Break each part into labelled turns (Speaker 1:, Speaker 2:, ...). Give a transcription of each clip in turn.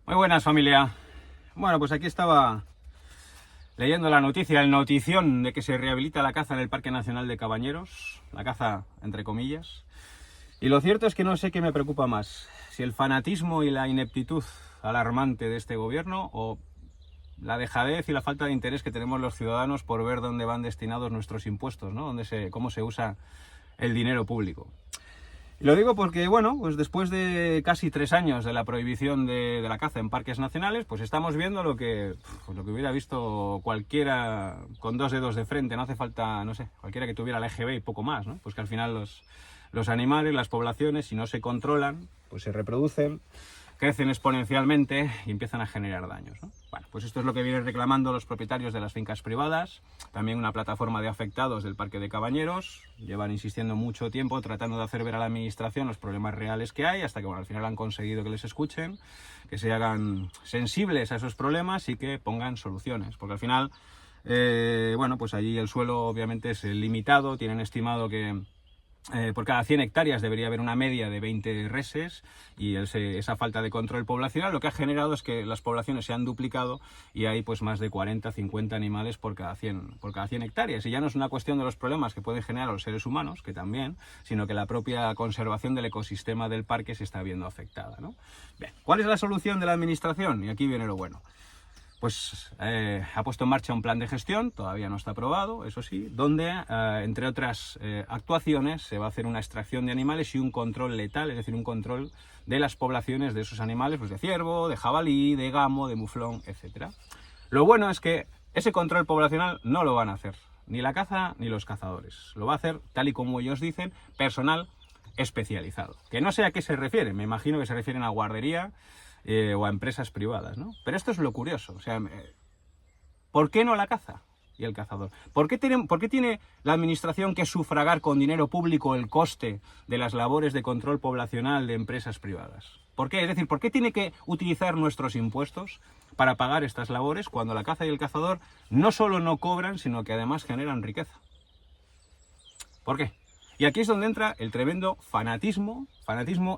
Speaker 1: Muy buenas, familia. Bueno, pues aquí estaba leyendo la noticia, el notición de que se rehabilita la caza en el Parque Nacional de Cabañeros, la caza entre comillas. Y lo cierto es que no sé qué me preocupa más, si el fanatismo y la ineptitud alarmante de este gobierno o la dejadez y la falta de interés que tenemos los ciudadanos por ver dónde van destinados nuestros impuestos, ¿no? Cómo se usa el dinero público. Y lo digo porque, bueno, pues después de casi 3 años de la prohibición de la caza en parques nacionales, pues estamos viendo lo que hubiera visto cualquiera con 2 dedos de frente. No hace falta, no sé, cualquiera que tuviera la EGB y poco más, ¿no? Pues que al final los animales, las poblaciones, si no se controlan, pues se reproducen, crecen exponencialmente y empiezan a generar daños, ¿no? Bueno, pues esto es lo que vienen reclamando los propietarios de las fincas privadas, también una plataforma de afectados del Parque de Cabañeros. Llevan insistiendo mucho tiempo tratando de hacer ver a la administración los problemas reales que hay, hasta que bueno, al final han conseguido que les escuchen, que se hagan sensibles a esos problemas y que pongan soluciones, porque al final, bueno, pues allí el suelo obviamente es limitado, tienen estimado que por cada 100 hectáreas debería haber una media de 20 reses y esa falta de control poblacional lo que ha generado es que las poblaciones se han duplicado y hay pues más de 40, 50 animales por cada 100 hectáreas. Y ya no es una cuestión de los problemas que pueden generar los seres humanos, que también, sino que la propia conservación del ecosistema del parque se está viendo afectada, ¿no? Bien, ¿cuál es la solución de la administración? Y aquí viene lo bueno. Pues ha puesto en marcha un plan de gestión, todavía no está aprobado, eso sí, donde, entre otras actuaciones, se va a hacer una extracción de animales y un control letal, es decir, un control de las poblaciones de esos animales, pues de ciervo, de jabalí, de gamo, de muflón, etc. Lo bueno es que ese control poblacional no lo van a hacer ni la caza ni los cazadores. Lo va a hacer, tal y como ellos dicen, personal especializado. Que no sé a qué se refiere, me imagino que se refieren a guardería, o a empresas privadas, ¿no? Pero esto es lo curioso, o sea, ¿por qué no la caza y el cazador? ¿Por qué tiene la administración que sufragar con dinero público el coste de las labores de control poblacional de empresas privadas? ¿Por qué? Es decir, ¿por qué tiene que utilizar nuestros impuestos para pagar estas labores cuando la caza y el cazador no solo no cobran, sino que además generan riqueza? ¿Por qué? Y aquí es donde entra el tremendo fanatismo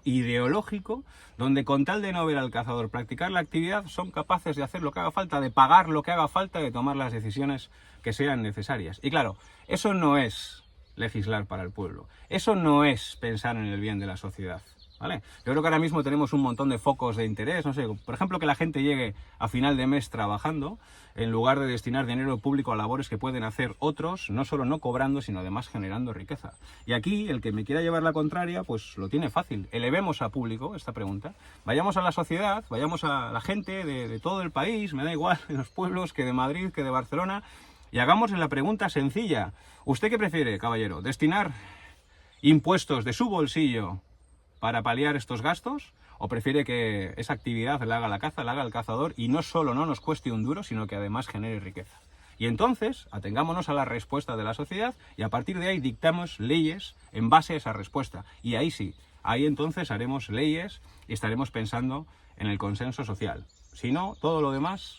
Speaker 1: ideológico, donde con tal de no ver al cazador practicar la actividad, son capaces de hacer lo que haga falta, de pagar lo que haga falta, de tomar las decisiones que sean necesarias. Y claro, eso no es legislar para el pueblo, eso no es pensar en el bien de la sociedad, ¿vale? Yo creo que ahora mismo tenemos un montón de focos de interés, no sé, por ejemplo, que la gente llegue a final de mes trabajando, en lugar de destinar dinero público a labores que pueden hacer otros, no solo no cobrando, sino además generando riqueza. Y aquí, el que me quiera llevar la contraria, pues lo tiene fácil. Elevemos a público esta pregunta. Vayamos a la sociedad, vayamos a la gente de todo el país, me da igual, de los pueblos, que de Madrid, que de Barcelona, y hagamos la pregunta sencilla. ¿Usted qué prefiere, caballero? ¿Destinar impuestos de su bolsillo para paliar estos gastos? ¿O prefiere que esa actividad la haga la caza, la haga el cazador y no solo no nos cueste un duro, sino que además genere riqueza? Y entonces atengámonos a la respuesta de la sociedad y a partir de ahí dictamos leyes en base a esa respuesta. Y ahí sí, ahí entonces haremos leyes y estaremos pensando en el consenso social. Si no, todo lo demás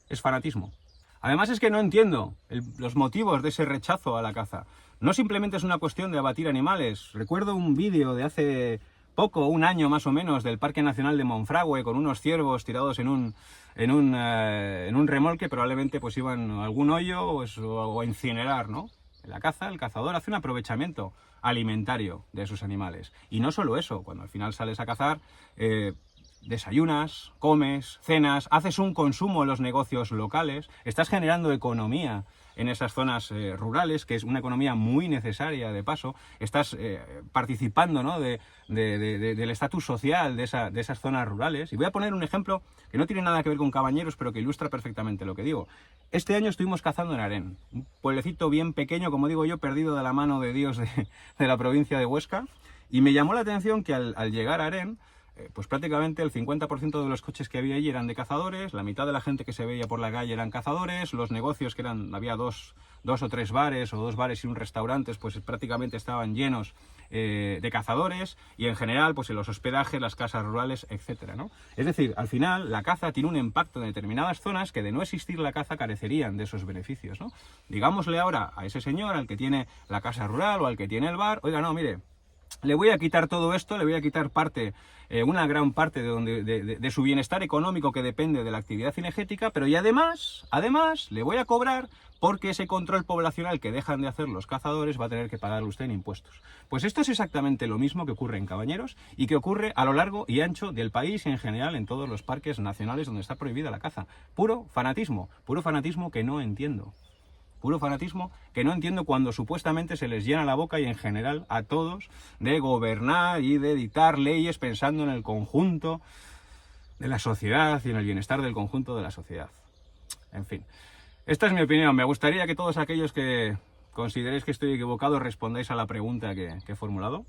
Speaker 1: es fanatismo. Además es que no entiendo los motivos de ese rechazo a la caza. No simplemente es una cuestión de abatir animales. Recuerdo un vídeo de hace poco, un año más o menos, del Parque Nacional de Monfragüe, con unos ciervos tirados en un remolque, probablemente pues iban a algún hoyo o a incinerar, ¿no? La caza, el cazador hace un aprovechamiento alimentario de esos animales. Y no solo eso, cuando al final sales a cazar, desayunas, comes, cenas, haces un consumo en los negocios locales, estás generando economía en esas zonas rurales, que es una economía muy necesaria de paso, estás participando, ¿no?, del estatus social de esas zonas rurales. Y voy a poner un ejemplo que no tiene nada que ver con Cabañeros, pero que ilustra perfectamente lo que digo. Este año estuvimos cazando en Arén, un pueblecito bien pequeño, como digo yo, perdido de la mano de Dios de la provincia de Huesca, y me llamó la atención que al llegar a Arén, pues prácticamente el 50% de los coches que había allí eran de cazadores, la mitad de la gente que se veía por la calle eran cazadores, los negocios había dos o tres bares, o 2 bares y un restaurante, pues prácticamente estaban llenos de cazadores, y en general pues en los hospedajes, las casas rurales, etcétera, ¿no? Es decir, al final la caza tiene un impacto en determinadas zonas que de no existir la caza carecerían de esos beneficios, ¿no? Digámosle ahora a ese señor, al que tiene la casa rural o al que tiene el bar, oiga, no, mire, le voy a quitar todo esto, le voy a quitar parte, una gran parte de su bienestar económico que depende de la actividad cinegética, pero y además le voy a cobrar porque ese control poblacional que dejan de hacer los cazadores va a tener que pagarle usted en impuestos. Pues esto es exactamente lo mismo que ocurre en Cabañeros y que ocurre a lo largo y ancho del país y en general en todos los parques nacionales donde está prohibida la caza. Puro fanatismo que no entiendo. Puro fanatismo que no entiendo cuando supuestamente se les llena la boca y en general a todos de gobernar y de dictar leyes pensando en el conjunto de la sociedad y en el bienestar del conjunto de la sociedad. En fin, esta es mi opinión. Me gustaría que todos aquellos que consideréis que estoy equivocado respondáis a la pregunta que he formulado.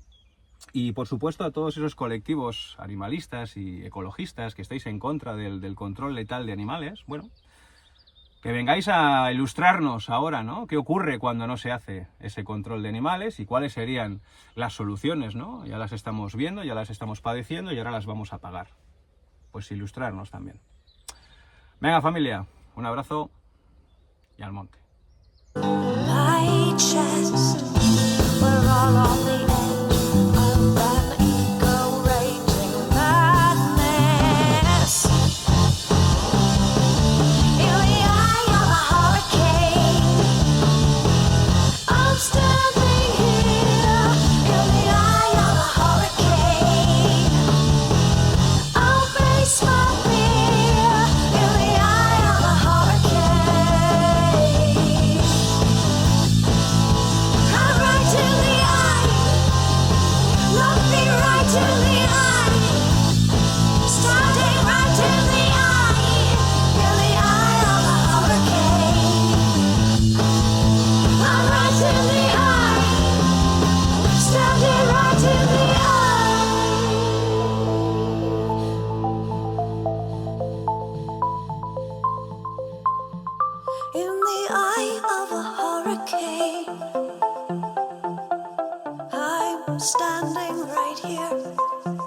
Speaker 1: Y por supuesto a todos esos colectivos animalistas y ecologistas que estáis en contra del control letal de animales, bueno, que vengáis a ilustrarnos ahora, ¿no? ¿Qué ocurre cuando no se hace ese control de animales y cuáles serían las soluciones, ¿no? Ya las estamos viendo, ya las estamos padeciendo y ahora las vamos a pagar. Pues ilustrarnos también. Venga, familia, un abrazo y al monte.
Speaker 2: In the eye of a hurricane, I'm standing right here.